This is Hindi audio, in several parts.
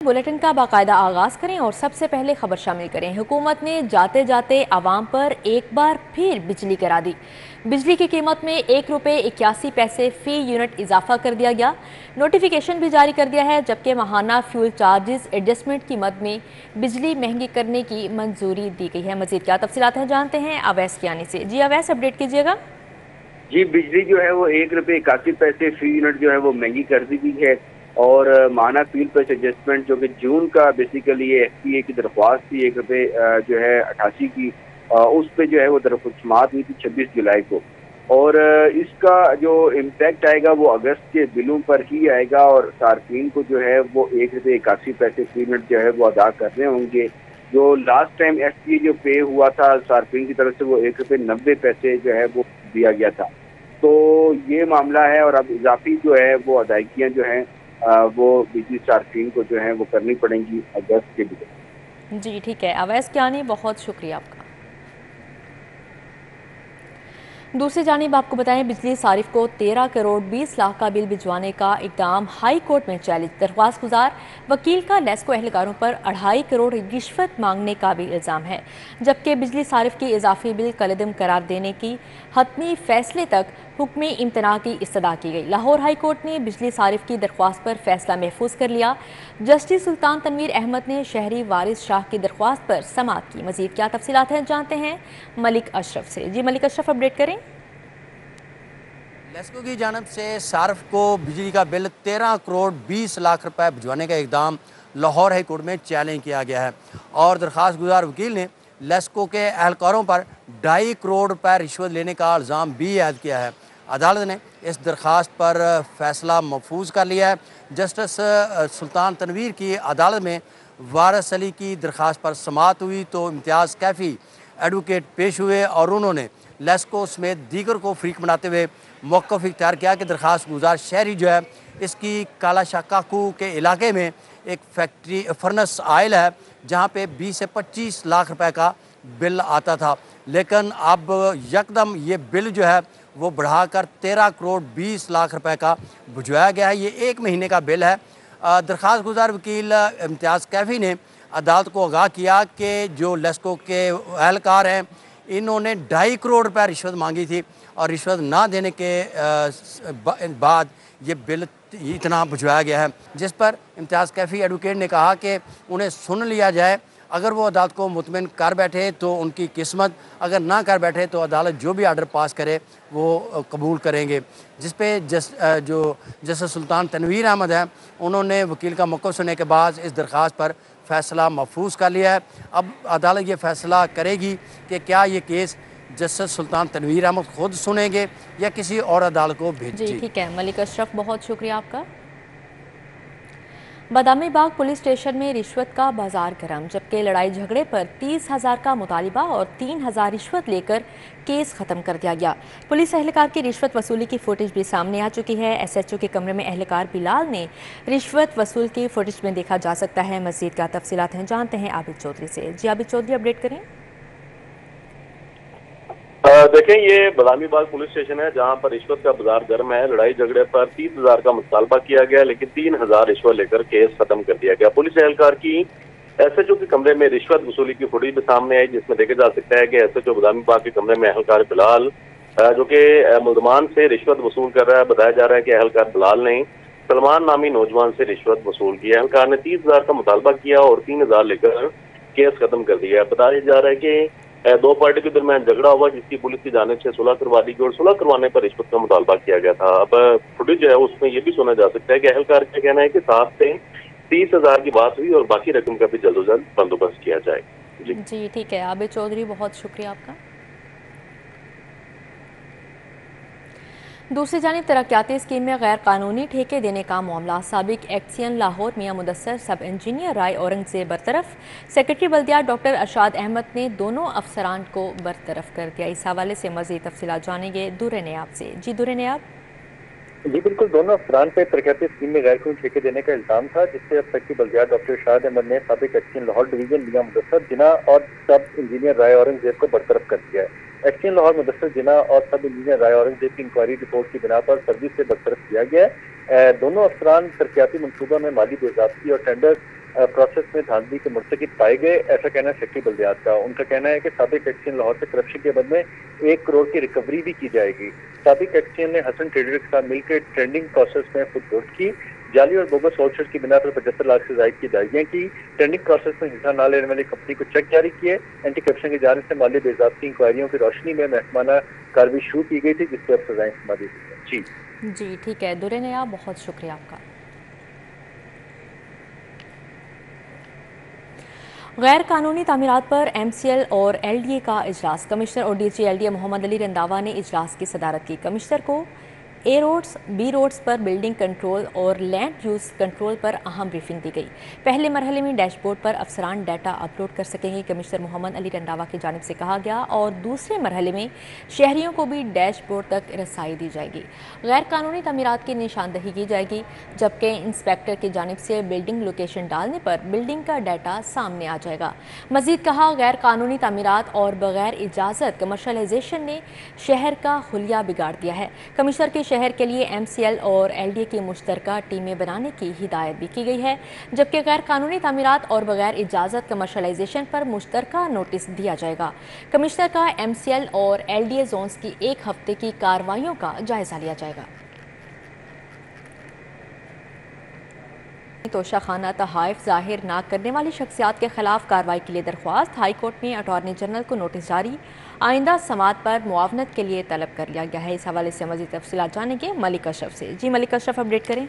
बुलेटिन का बाकायदा आगाज करें और सबसे पहले खबर शामिल करें। हुकूमत ने जाते जाते आवाम पर एक बार फिर बिजली गिरा दी। बिजली की कीमत में ₹1.81 फी यूनिट इजाफा कर दिया गया। नोटिफिकेशन भी जारी कर दिया है, जबकि माहाना फ्यूल चार्जेस एडजस्टमेंट की मद में बिजली महंगी करने की मंजूरी दी गई है। मजीद क्या तफसीलात हैं जानते हैं अवैस कियानी से। जी अवैस, अपडेट कीजिएगा। जी, बिजली जो है वो ₹1.81 फी यूनिट जो है वो महंगी कर दी गई है। और माना फ्यूल प्राइस एडजस्टमेंट जो कि जून का बेसिकली ये एफपीए की दरख्वास्त थी ₹1 जो है 88 की, उस पे जो है वो दरख्वास्त हुई थी 26 जुलाई को। और इसका जो इम्पैक्ट आएगा वो अगस्त के बिलों पर ही आएगा और सार्फिन को जो है वो ₹1.81 फी यूनिट जो है वो अदा करने होंगे। जो लास्ट टाइम एफपीए जो पे हुआ था सार्फिन की तरफ से वो ₹1.90 जो है वो दिया गया था। तो ये मामला है और अब इजाफी जो है वो अदायगियाँ जो हैं वो बिजली सार्फिन को जो है वो करनी पड़ेंगी अगस्त के लिए। जी ठीक है अवैस कियानी, बहुत शुक्रिया आपका। दूसरी जानिब आपको बताएं, बिजली सारिफ को 13 करोड़ 20 लाख का बिल भिजवाने का इकदाम हाई कोर्ट में चैलेंज। दरख्वास्त गुजार वकील का लेस्को एहलकारों पर 2.5 करोड़ रिश्वत मांगने का भी इल्ज़ाम है, जबकि बिजली सारिफ की इजाफी बिल कलदम करार देने की हतमी फैसले तक हुक्मी इम्तना की इस्तदा की गई। लाहौर हाई कोर्ट ने बिजली सारिफ की दरख्वास्त पर फैसला महफूज कर लिया। जस्टिस सुल्तान तनवीर अहमद ने शहरी वारिस शाह की दरख्वास्त पर समाअत की। मजीद क्या तफसीलात हैं जानते हैं मलिक अशरफ से। जी मलिक अशरफ, अपडेट करें। लेस्को की जानब से सार्फ को बिजली का बिल 13 करोड़ 20 लाख रुपए भिजवाने का इकदाम लाहौर हाई कोर्ट में चैलेंज किया गया है और दरख्वास्त गुजार वकील ने लेस्को के एहलकारों पर 2.5 करोड़ रुपए रिश्वत लेने का इल्ज़ाम भी आयद किया है। अदालत ने इस दरख्वास्त पर फैसला महफूज कर लिया है। जस्टिस सुल्तान तनवीर की अदालत में वारिस अली की दरख्वास्त पर समाअत हुई तो इम्तियाज़ कैफ़ी एडवोकेट पेश हुए और उन्होंने लेस्को समेत दीगर को फ्रीक बनाते हुए मौक़िफ़ इख्तियार किया कि दरख्वास्त गुजार शहरी जो है इसकी काला शाकाकू के इलाके में एक फैक्ट्री फर्नस आयल है जहाँ पे 20 से 25 लाख रुपए का बिल आता था, लेकिन अब यकदम ये बिल जो है वो बढ़ाकर 13 करोड़ 20 लाख रुपए का भिजवाया गया है। ये 1 महीने का बिल है। दरख्वास्त गुजार वकील इम्तियाज़ कैफ़ी ने अदालत को आगाह किया कि जो लेस्को के एहलकार हैं इन्होंने 2.5 करोड़ रुपए रिश्वत मांगी थी और रिश्वत ना देने के बाद ये बिल इतना भिजवाया गया है, जिस पर इम्तियाज़ कैफ़ी एडवोकेट ने कहा कि उन्हें सुन लिया जाए। अगर वो अदालत को मुतमिन कर बैठे तो उनकी किस्मत, अगर ना कर बैठे तो अदालत जो भी आर्डर पास करे वो कबूल करेंगे। जिस पे जस्टिस सुल्तान तनवीर अहमद हैं उन्होंने वकील का मौक़िफ़ सुनने के बाद इस दरख्वास्त पर फैसला महफूज कर लिया है। अब अदालत ये फैसला करेगी कि क्या ये केस जस्टिस सुल्तान तनवीर अहमद खुद सुनेंगे या किसी और अदालत को भेजेंगे। जी ठीक है मलिक अशरफ, बहुत शुक्रिया आपका। बादामी बाग पुलिस स्टेशन में रिश्वत का बाजार गर्म, जबकि लड़ाई झगड़े पर 30,000 का मुतालिबा और 3,000 रिश्वत लेकर केस खत्म कर दिया गया। पुलिस एहलकार की रिश्वत वसूली की फुटेज भी सामने आ चुकी है। एसएचओ के कमरे में एहलकार बिलाल ने रिश्वत वसूल की फुटेज में देखा जा सकता है। मजीद क्या तफसीलात हैं जानते हैं आबिद चौधरी से। जी आबिद चौधरी, अपडेट करें। देखें, ये बादामी बाग पुलिस स्टेशन है जहां पर रिश्वत का बाजार गर्म है। लड़ाई झगड़े पर 30,000 का मुतालबा किया गया, लेकिन 3,000 रिश्वत लेकर केस खत्म कर दिया गया। पुलिस एहलकार की एसएचओ के कमरे में रिश्वत वसूली की फुटेज भी सामने आई, जिसमें देखा जा सकता है कि एसएचओ बादामी बाग के कमरे में एहलकार बिलाल जो कि मुल्जमान से रिश्वत वसूल कर रहा है। बताया जा रहा है कि एहलकार बिलाल ने सलमान नामी नौजवान से रिश्वत वसूल की। एहलकार ने 30,000 का मुतालबा किया और 3,000 लेकर केस खत्म कर दिया। बताया जा रहा है कि दो पार्टी के दरमियान झगड़ा हुआ, जिसकी पुलिस की जानिब से सुलह करवा दी गई और सुलह करवाने पर रिश्वत का मुतालबा किया गया था। अब फुटेज जो है उसमें यह भी सुना जा सकता है कि एहलकार का कहना है कि 7 से 30,000 की बात हुई और बाकी रकम का भी जल्द अज जल्द बंदोबस्त किया जाए। जी ठीक है आबिद चौधरी, बहुत शुक्रिया आपका। दूसरी जानिब तरक्याती स्कीम में गैर कानूनी ठेके देने का मामला। साबिक एक्सियन लाहौर मियां मुदस्सर, सब इंजीनियर राय औरंगजेब बरतरफ। सेक्रेटरी बल्दिया डॉक्टर अरशाद अहमद ने दोनों अफसरान को बरतरफ कर दिया। इस हवाले से मज़ीद तफसीलात जानेंगे दुर्रे नयाब से। जी दुर्रे नयाब। जी बिल्कुल, दोनों अफसरान पे तरक्याती स्कीम में गैर कानूनी ठेके देने का इल्जाम था, जिससे अब सेक्रेटरी बल्दिया डॉक्टर अरशाद अहमद ने साबिक एक्सियन लाहौर डिवीजन मियां मुदस्सर जिना और सब इंजीनियर राय औरंगजेब को बरतरफ कर दिया है। एक्सियन लाहौर मुदस्सर जिना और सब इंजीनियर राय औरंगजेब की इंक्वायरी रिपोर्ट की बिना पर सर्विस से बरतरफ किया गया है। दोनों अफसरान तरक्याती मनसूबों में माली बेज़ाब्ती और टेंडर प्रोसेस में धांधली के मुर्तकिब पाए गए, ऐसा कहना है सेक्रेटरी बल्दियात का। उनका कहना है कि साबिक एक्सचेंज लाहौर से करप्शन के बदले 1 करोड़ की रिकवरी भी की जाएगी। साबिक एक्सचेंज ने हसन ट्रेडर्स के साथ मिलकर ट्रेंडिंग प्रोसेस में फुटनोट की, जाली और बोगस वाउचर्स की बिना पर 75 लाख से ज्यादा की दागियां की, ट्रेंडिंग प्रोसेस में हिस्सा न लेने वाली कंपनी को चेक जारी किए। एंटी करप्शन की जानिब से माली बेज़ाब्ती इंक्वायरियों की रोशनी में महकमाना कार्रवाई शुरू की गई थी, जिससे अब सजाएं समाधी जी जी ठीक है दुर्रे नया, बहुत शुक्रिया आपका। गैर कानूनी तामीरात पर MCL और LDA का इजलास। कमिश्नर और DG LDA मोहम्मद अली रंधावा ने इजलास की सदारत की। कमिश्नर को A रोड्स, B रोड्स पर बिल्डिंग कंट्रोल और लैंड यूज कंट्रोल पर अहम ब्रीफिंग दी गई। पहले मरहले में डैशबोर्ड पर अफसरान डाटा अपलोड कर सकेंगे, कमिश्नर मोहम्मद अली रंधावा की जानिब से कहा गया, और दूसरे मरहले में शहरियों को भी डैशबोर्ड तक रसाई दी जाएगी। गैर कानूनी तामीरात की निशानदही की जाएगी, जबकि इंस्पेक्टर की जानिब से बिल्डिंग लोकेशन डालने पर बिल्डिंग का डाटा सामने आ जाएगा। मजीद कहा, गैर कानूनी तामीरात और बगैर इजाज़त कमर्शलाइजेशन ने शहर का हुलिया बिगाड़ दिया है। कमिश्नर के शहर के लिए MCL और LDA की मुश्तरका टीमें बनाने की हिदायत भी की गई है, जबकि गैर कानूनी तामीरात और बगैर इजाज़त कमर्शलाइजेशन पर मुश्तरका नोटिस दिया जाएगा। कमिश्नर का MCL और LDA जोन्स की 1 हफ्ते की कार्रवाइयों का जायजा लिया जाएगा। तोशाखाना तहाइफ जाहिर न करने वाली शख्सियात के खिलाफ कार्रवाई के लिए दरख्वास्त। हाई कोर्ट में अटॉर्नी जनरल को नोटिस जारी, आइंदा समात पर मुआवनत के लिए तलब कर लिया गया है। इस हवाले से मज़ीद तफसीलात जानेंगे मलिक अशरफ से। जी मलिक अशरफ, अपडेट करें।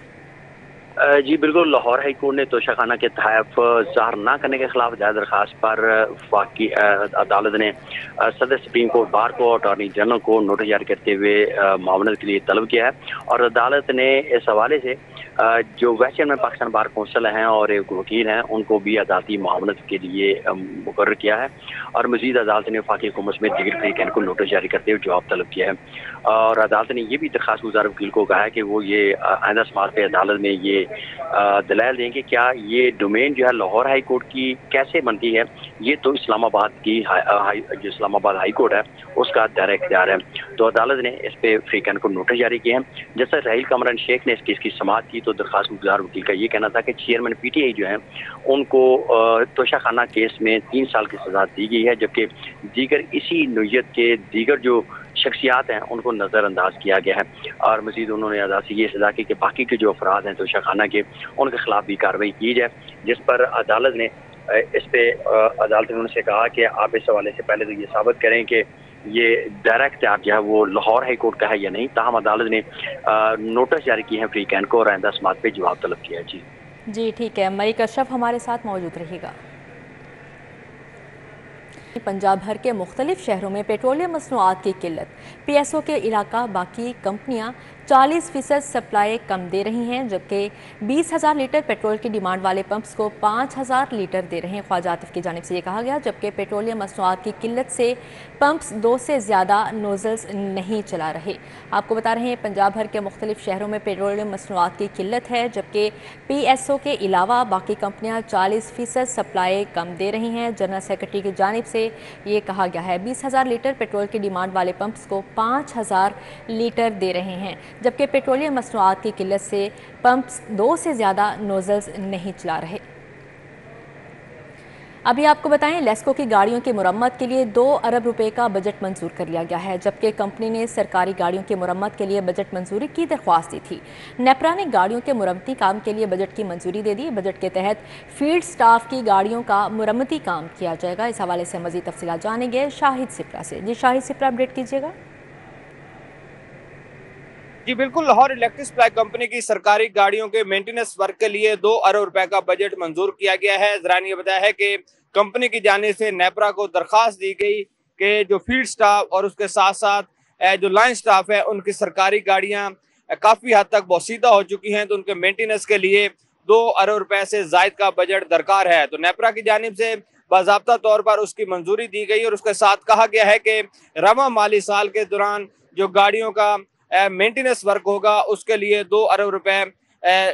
जी बिल्कुल, लाहौर हाई कोर्ट ने तोशाखाना के तहफ़ ज़ाहिर न करने के खिलाफ दायर दरखास्त पर वफाकी अदालत ने सदर सुप्रीम कोर्ट बार को अटॉर्नी जनरल को नोटिस जारी करते हुए मुआवनत के लिए तलब किया है। और अदालत ने इस हवाले से जो vice chairman Pakistan bar council हैं और एक वकील हैं, उनको भी अदालती मुआवनत के लिए मुकर्रर किया है। और मज़ीद अदालत ने वफाकी हुकूमत में दीगर फरीकैन को नोटिस जारी करते हुए जवाब तलब किया है। और अदालत ने यह भी दरखास्त गुजार वकील को कहा है कि वो ये आइंदा समात पे अदालत में ये दलाल देंगे क्या ये डोमेन जो है लाहौर हाई कोर्ट की कैसे बनती है, ये तो इस्लामाबाद की जो इस्लामाबाद हाई कोर्ट है उसका दायरा इख्तियार है। तो अदालत ने इस पे फरीकैन को नोटिस जारी किए हैं। जैसे राहील कमरान शेख ने इस केस की समाअत की तो दरखास्त गुजार वकील का ये कहना था कि चेयरमैन PTI जो है उनको तोशाखाना केस में 3 साल की सजा दी गई है, जबकि दीगर इसी नोयत के दीगर जो शख्सियात हैं उनको नज़रअंदाज किया गया है। और मज़ीद उन्होंने अदालत से ये सजा की कि बाकी के जो अफराद हैं तोशाखाना के, उनके खिलाफ भी कार्रवाई की जाए, जिस पर अदालत ने इस पे अदालत ने उनसे कहा कि आप इस हवाले से पहले तो ये साबित करें कि ये दायरा इख्तियार जो है वो लाहौर हाई कोर्ट का है या नहीं। ताहम अदालत ने नोटिस जारी किए हैं फरीकैन को और आइंदा समात पे जवाब तलब किया है। जी ठीक है, मलिक अशरफ हमारे साथ मौजूद रहिएगा। पंजाब भर के मुख्तलिफ शहरों में पेट्रोलियम मसनूआत की किल्लत, PSO के इलाका बाकी कंपनियां 40% सप्लाई कम दे रही हैं, जबकि 20,000 लीटर पेट्रोल की डिमांड वाले पंप्स को 5,000 लीटर दे रहे हैं। ख्वाजा आतिफ की जानिब से ये कहा गया, जबकि पेट्रोलियम मसनूआत की किल्लत से पंप्स 2 से ज़्यादा नोजल्स नहीं चला रहे। आपको बता रहे हैं पंजाब भर के मुख्तलिफ शहरों में पेट्रोलियम मसनूआत की किल्लत है, जबकि PSO के अलावा बाकी कंपनियाँ 40% सप्लाई कम दे रही हैं। जनरल सेक्रेटरी की जानिब से ये कहा गया है 20,000 लीटर पेट्रोल की डिमांड वाले पंप्स को 5,000 लीटर दे रहे हैं, जबकि पेट्रोलियम मसनूआत की किल्लत से पंप्स 2 से ज़्यादा नोजल्स नहीं चला रहे। अभी आपको बताएं, लेस्को की गाड़ियों की मुरम्मत के लिए 2 अरब रुपए का बजट मंजूर कर लिया गया है, जबकि कंपनी ने सरकारी गाड़ियों की मुरम्मत के लिए बजट मंजूरी की दरख्वास्त दी थी। नेपरा ने गाड़ियों के मुरम्मती काम के लिए बजट की मंजूरी दे दी। बजट के तहत फील्ड स्टाफ की गाड़ियों का मुरम्मती काम किया जाएगा। इस हवाले से मजीद तफसीलात जानेंगे शाहिद सिप्रा से। जी शाहिद सिप्रा, अपडेट कीजिएगा। जी बिल्कुल, लाहौर इलेक्ट्रिक सप्लाई कंपनी की सरकारी गाड़ियों के मेंटेनेंस वर्क के लिए 2 अरब रुपए का बजट मंजूर किया गया है। जरा ने बताया है कि कंपनी की जानिब से नेपरा को दरख्वास्त दी गई कि जो फील्ड स्टाफ और उसके साथ साथ जो लाइन स्टाफ है उनकी सरकारी गाड़ियां काफी हद तक बोसीदा हो चुकी हैं, तो उनके मेंटेनेंस के लिए 2 अरब रुपए से जायद का बजट दरकार है। तो नेपरा की जानिब से बाज़ाब्ता तौर पर उसकी मंजूरी दी गई और उसके साथ कहा गया है कि रवा माली साल के दौरान जो गाड़ियों का मेंटेनेंस वर्क होगा उसके लिए 2 अरब रुपए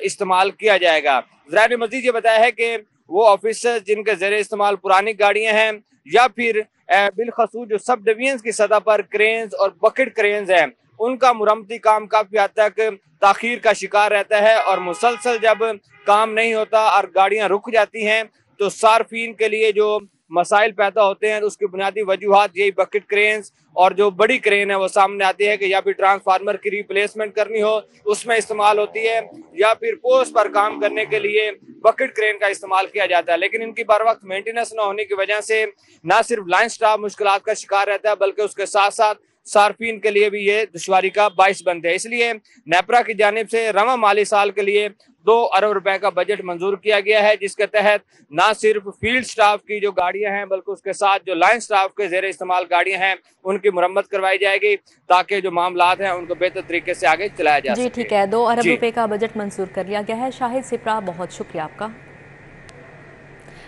इस्तेमाल किया जाएगा। जरा ने मजीद ये बताया है कि वो ऑफिसर जिनके ज़रिए इस्तेमाल पुरानी गाड़ियां हैं या फिर बिलखसूस जो सब डिवीजन की सतह पर क्रेन्स और बकेट क्रेन्स हैं उनका मुरम्मती काम काफी हद तक ताखीर का शिकार रहता है और मुसलसल जब काम नहीं होता और गाड़ियां रुक जाती हैं तो सार्फिन के लिए जो मसाइल पैदा होते हैं, उसकी बुनियादी वजूहात यही बकेट क्रेन्स और जो बड़ी क्रेन है वो सामने आती है कि या फिर ट्रांसफार्मर की रिप्लेसमेंट करनी हो उसमें इस्तेमाल होती है, या फिर पोस्ट पर काम करने के लिए बकेट क्रेन का इस्तेमाल किया जाता है। लेकिन इनकी बर वक्त मेंटेनेंस न होने की वजह से न सिर्फ लाइन स्टाफ मुश्किलात का शिकार रहता है बल्कि उसके साथ साथ सार्फिन के लिए भी ये दुश्वारी का बाइस बनते हैं। इसलिए नेपरा की जानिब से रवा माली साल के लिए 2 अरब रुपए का बजट मंजूर किया गया है, जिसके तहत ना सिर्फ फील्ड स्टाफ की जो गाड़ियां हैं बल्कि उसके साथ जो लाइन स्टाफ के जेर इस्तेमाल गाड़ियां हैं उनकी मुरम्मत करवाई जाएगी ताकि जो मामलात हैं उनको बेहतर तरीके से आगे चलाया जा सके। जी ठीक है, 2 अरब रुपए का बजट मंजूर कर लिया गया है। शाहिद सिप्रा, बहुत शुक्रिया आपका।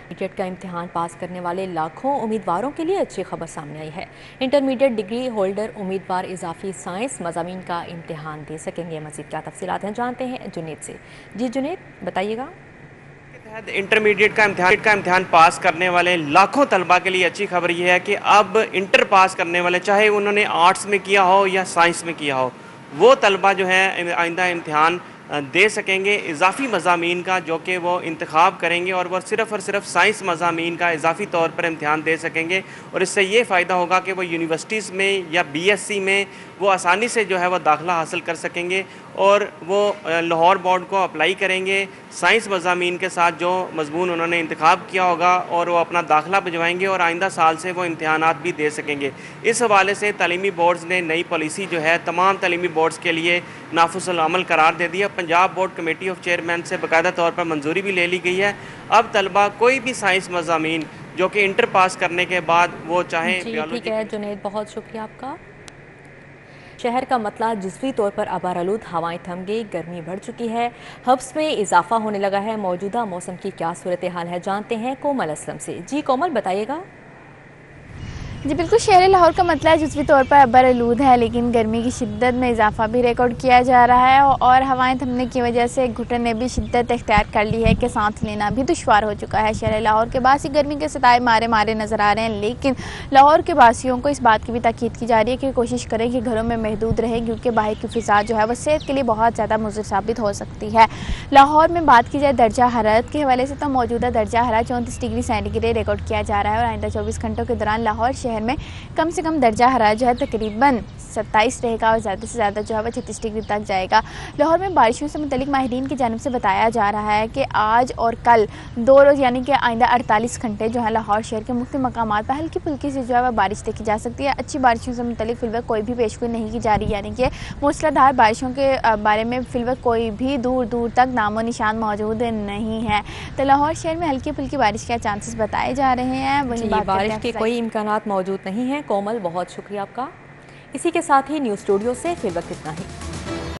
इंटरमीडिएट का इम्तिहान पास करने वाले लाखों उम्मीदवारों के लिए अच्छी खबर सामने आई है। इंटरमीडिएट डिग्री होल्डर उम्मीदवार इजाफी साइंस मज़ामीन का इम्तिहान दे सकेंगे। मज़ीद क्या तफसीलात हैं जानते हैं जुनेद से। जी जुनेद, बताइएगा। इंटरमीडिएट का इम्तिहान पास करने वाले लाखों तलबा के लिए अच्छी खबर यह है कि अब इंटर पास करने वाले, चाहे उन्होंने आर्ट्स में किया हो या साइंस में किया हो, वो तलबा जो है आइंदा इम्तिहान दे सकेंगे इजाफ़ी मज़ामीन का, जो कि वो इंतखाब करेंगे और वो सिर्फ़ और सिर्फ साइंस मज़ामीन का इजाफ़ी तौर पर इम्तिहान दे सकेंगे। और इससे ये फ़ायदा होगा कि वो यूनिवर्सिटीज़ में या बीएससी में वो आसानी से जो है वो दाखिला हासिल कर सकेंगे और वो लाहौर बोर्ड को अप्लाई करेंगे साइंस मज़ामीन के साथ जो मज़मून उन्होंने इंतखाब किया होगा और वो अपना दाखिला भिजवाएंगे और आइंदा साल से वो इम्तिहानात भी दे सकेंगे। इस हवाले से तालीमी बोर्ड्स ने नई पॉलिसी जो है तमाम तालीमी बोर्ड्स के लिए नाफिजुल अमल करार दे दिया। Punjab board committee of chairman से बाकायदा तौर पर मंजूरी भी ले ली गई है। अब तलबा कोई भी साइंस मज़ामीन जो कि इंटर पास करने के बाद वो चाहें। ठीक है जुनेद, बहुत शुक्रिया आपका। शहर का मतला जिस्वी तौर पर आबारालूद, हवाएं थम गई, गर्मी बढ़ चुकी है, हब्स में इजाफा होने लगा है। मौजूदा मौसम की क्या सूरत हाल है जानते हैं कोमल असलम से। जी कोमल, बताइएगा। जी बिल्कुल, शहर लाहौर का मतला जुज़वी तौर पर अब्बरआलूद है, लेकिन गर्मी की शिद्दत में इजाफा भी रिकॉर्ड किया जा रहा है और हवाएं थमने की वजह से घुटन ने भी शिद्दत इख्तियार कर ली है कि सांस लेना भी दुश्वार हो चुका है। शहर लाहौर के बासी गर्मी के सताए मारे मारे नज़र आ रहे हैं, लेकिन लाहौर के बासियों को इस बात की भी ताकीद की जा रही है कि कोशिश करें कि घरों में महदूद रहें, क्योंकि बाहर की फ़िज़ा जो है वह सेहत के लिए बहुत ज़्यादा मुज़र साबित हो सकती है। लाहौर में बात की जाए दर्जा हरारत के हवाले से तो मौजूदा दर्जा हरारत 34 डिग्री सेंटीग्रेड रिकॉर्ड किया जा रहा है और आइंदा 24 घंटों के दौरान लाहौर शहर में कम से कम दर्जा हरारत जो है तकरीबन 27 रहेगा और ज़्यादा से ज़्यादा जो है वह 36 डिग्री तक जाएगा। लाहौर में बारिशों से मुतल्लिक माहिरीन की जानिब से बताया जा रहा है कि आज और कल 2 रोज़ यानी कि आइंदा 48 घंटे जो है लाहौर शहर के मुख्तलिफ मकामात पर हल्की फुल्की से जो है वह बारिश देखी जा सकती है। अच्छी बारिशों से मुतल्लिक फिलवक्त कोई भी पेशगोई नहीं की जा रही, यानी कि मूसलाधार बारिशों के बारे में फिलवक्त कोई भी दूर दूर तक नामो निशान मौजूद नहीं है। तो लाहौर शहर में हल्की फुल्की बारिश के चांसेस बताए जा रहे हैं। वही बारिश के कोई इम्कानात मौजूद नहीं है। कोमल, बहुत शुक्रिया आपका। इसी के साथ ही न्यूज़ स्टूडियो से फिलवक्त इतना ही।